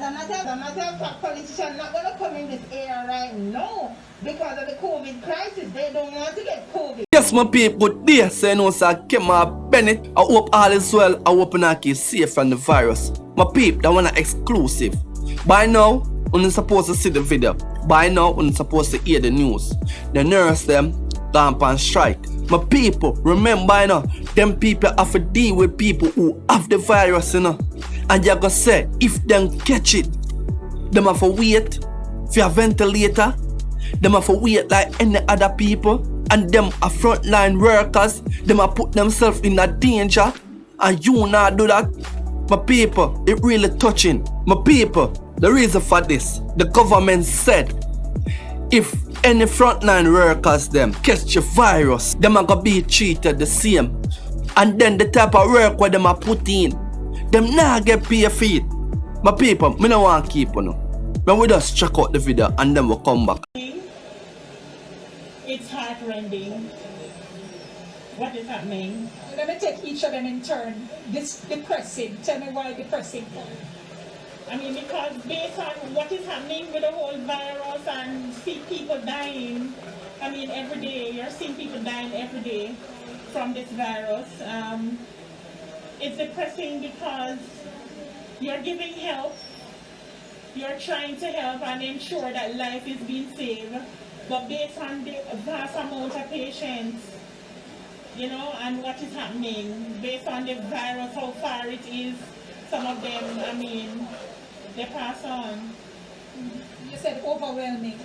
a matter of fact, politicians not going to come in this area right now because of the COVID crisis. They don't want to get COVID. Yes, my people, dear, say no, sir, Kema Bennett. I hope all is well. I hope I keep safe from the virus. My people, that one are exclusive. By now, you're supposed to see the video. By now, you're supposed to hear the news. The nurse them gone on strike. My people, remember now, them people have to deal with people who have the virus, you know. And you're gonna say, if them catch it, them have to wait for a ventilator. Them have to wait like any other people. And them are frontline workers. Them have put themselves in a danger. And you not do that. My people, it really touching. My people, the reason for this, the government said, if any frontline workers them catch a virus, them are gonna be treated the same. And then the type of work where them are put in, them not get paid for it. My people, me no want to keep on. But we just check out the video and then we'll come back. It's heartrending. What is happening? Let me take each of them in turn. This depressing. Tell me why depressing. I mean, because based on what is happening with the whole virus and see people dying, I mean, every day, you're seeing people dying every day from this virus. It's depressing because you're giving help, you're trying to help and ensure that life is being saved, but based on the vast amount of patients, you know, and what is happening, based on the virus, how far it is, some of them, I mean, they pass on. You said overwhelming.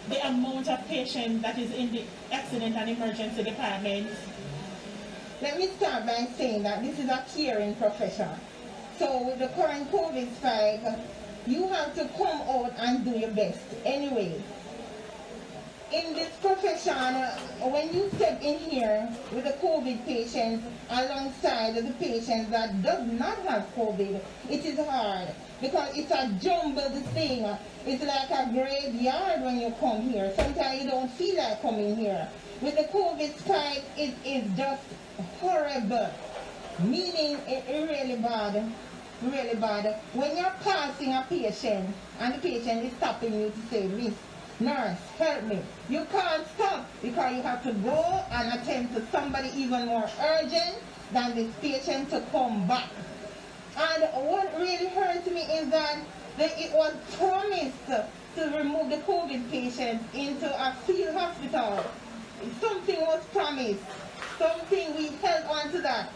The amount of patients that is in the accident and emergency department. Let me start by saying that this is a caring profession. So with the current COVID spike, you have to come out and do your best anyway. In this profession, when you step in here with the COVID patients alongside the patients that does not have COVID, it is hard because it's a jumbled thing. It's like a graveyard when you come here. Sometimes you don't feel like coming here. With the COVID spike, it is just horrible, meaning it really bad. Really bad. When you're passing a patient and the patient is stopping you to say, "Miss, nurse, help me," you can't stop because you have to go and attend to somebody even more urgent than this patient to come back. And what really hurts me is that it was promised to remove the COVID patients into a field hospital. Something was promised. Something we held on to that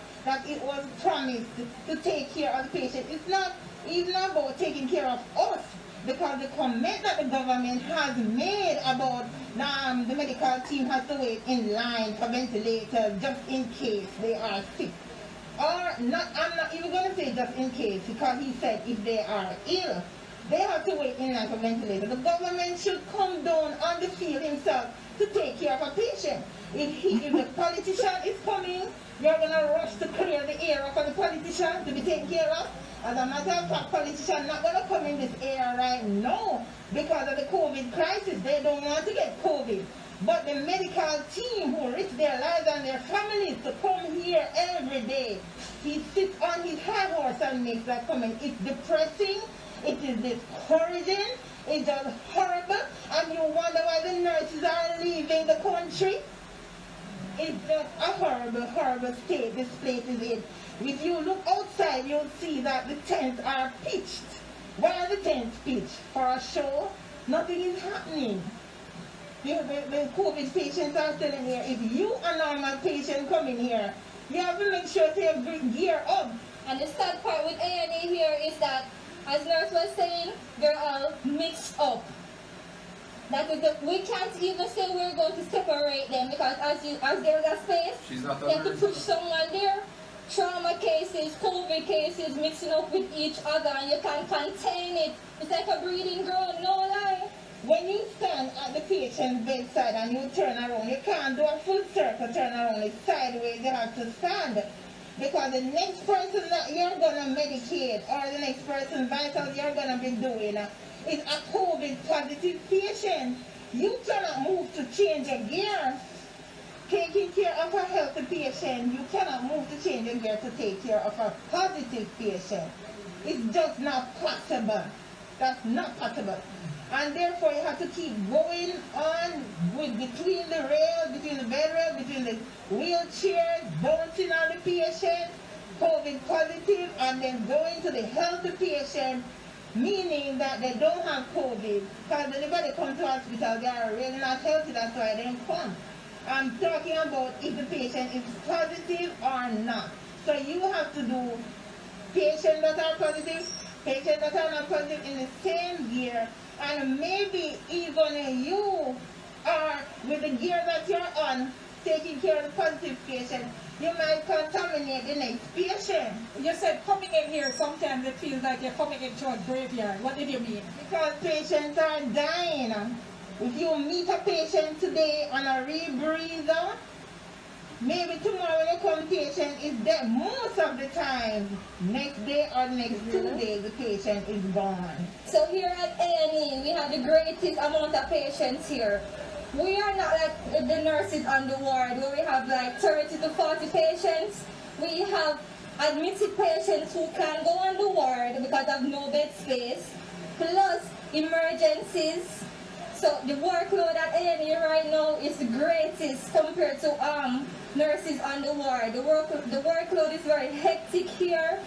it was promised to take care of the patient. It's not even about taking care of us, because the comment that the government has made about the medical team has to wait in line for ventilators just in case they are sick. Or not, I'm not even going to say just in case, because he said if they are ill, they have to wait in line for ventilators. The government should come down on the field himself to take care of a patient. If the politician is coming, you're going to rush to clear the area for the politician to be taken care of. As a matter of fact, politicians not going to come in this area right now because of the COVID crisis. They don't want to get COVID. But the medical team who risk their lives and their families to come here every day, he sits on his high horse and makes that comment. It's depressing. It is discouraging. It's just horrible. And you wonder why the nurses are leaving the country. It's just a horrible, horrible state this place is in. If you look outside, you'll see that the tents are pitched. Why are the tents pitched? For a show? Nothing is happening. The COVID patients are telling here, if you a normal patient come in here, you have to make sure to gear up. And the sad part with A&E here is that, as nurse was saying, they're all mixed up. That we can't even say we're going to separate them because as there's a space, you have to push someone there. Trauma cases, COVID cases mixing up with each other and you can't contain it. It's like a breeding ground, no lie. When you stand at the patient's bedside and you turn around, you can't do a full circle turn around. It's sideways, you have to stand. Because the next person that you're going to medicate or the next person's vitals you're going to be doing is a COVID positive patient. You cannot move to change a gear. Taking care of a healthy patient, you cannot move to change a gear to take care of a positive patient. It's just not possible. That's not possible. And therefore you have to keep going on with between the rails, between the bed rail, between the wheelchairs, bouncing on the patient, COVID positive, and then going to the healthy patient, meaning that they don't have COVID. Because anybody come to hospital, they are really not healthy, that's why they don't come. I'm talking about if the patient is positive or not. So you have to do patients that are positive, patients that are not positive in the same year, and maybe even you are with the gear that you're on, taking care of the positive patient, you might contaminate the next patient. You said coming in here, sometimes it feels like you're coming into a graveyard. What did you mean? Because patients are dying. If you meet a patient today on a rebreather, maybe tomorrow when you come, patient is dead. Most of the time, next day or next 2 days, the patient is gone. So here at A&E, we have the greatest amount of patients here. We are not like the nurses on the ward where we have like 30 to 40 patients. We have admitted patients who can go on the ward because of no bed space, plus emergencies. So the workload at A&E right now is the greatest compared to nurses on the ward. The workload is very hectic here.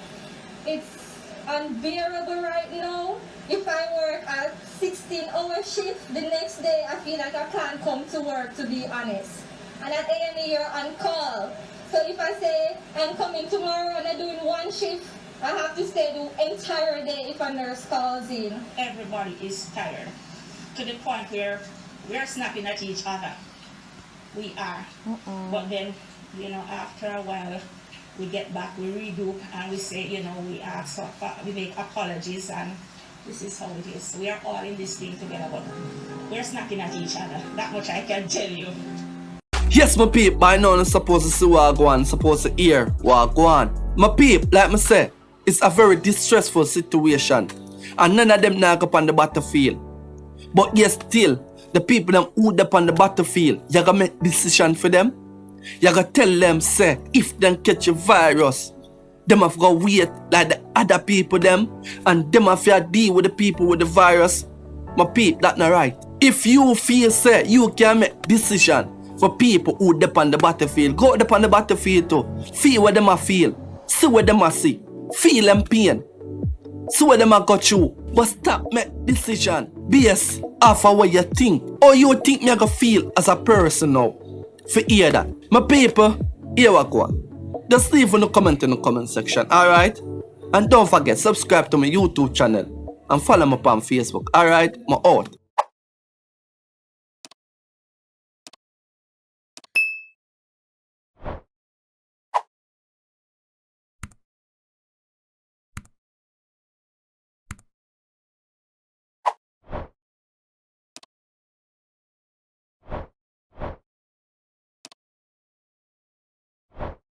It's unbearable right now. If I work a 16-hour shift, the next day I feel like I can't come to work, to be honest. And at A&E you're on call. So if I say I'm coming tomorrow and I'm doing one shift, I have to stay the entire day if a nurse calls in. Everybody is tired to the point where we are snapping at each other. We are. But then, after a while, we get back, we regroup, and we say, we ask for, we make apologies, and this is how it is. We are all in this thing together, but we're snapping at each other. That much I can tell you. Yes, my peep, by now I'm supposed to see what I go on, supposed to hear what I go on. My peep, like I say, it's a very distressful situation, and none of them now go on the battlefield. But yes, still, the people them who up on the battlefield, you gotta make decision for them. You gotta tell them, say, if them catch a virus, them have to wait like the other people them, and them have to deal with the people with the virus. My peep, that's not right. If you feel, say, you can make decision for people who up on the battlefield, go up on the battlefield too. Feel what them a feel. See what them a see. Feel them pain. See what them a got through. But stop make decision based off of what you think. Or you think me gonna feel as a person now. For hear that. My people, here we go. Just leave a comment in the comment section, alright? And don't forget, subscribe to my YouTube channel and follow me up on Facebook, alright? I'm out.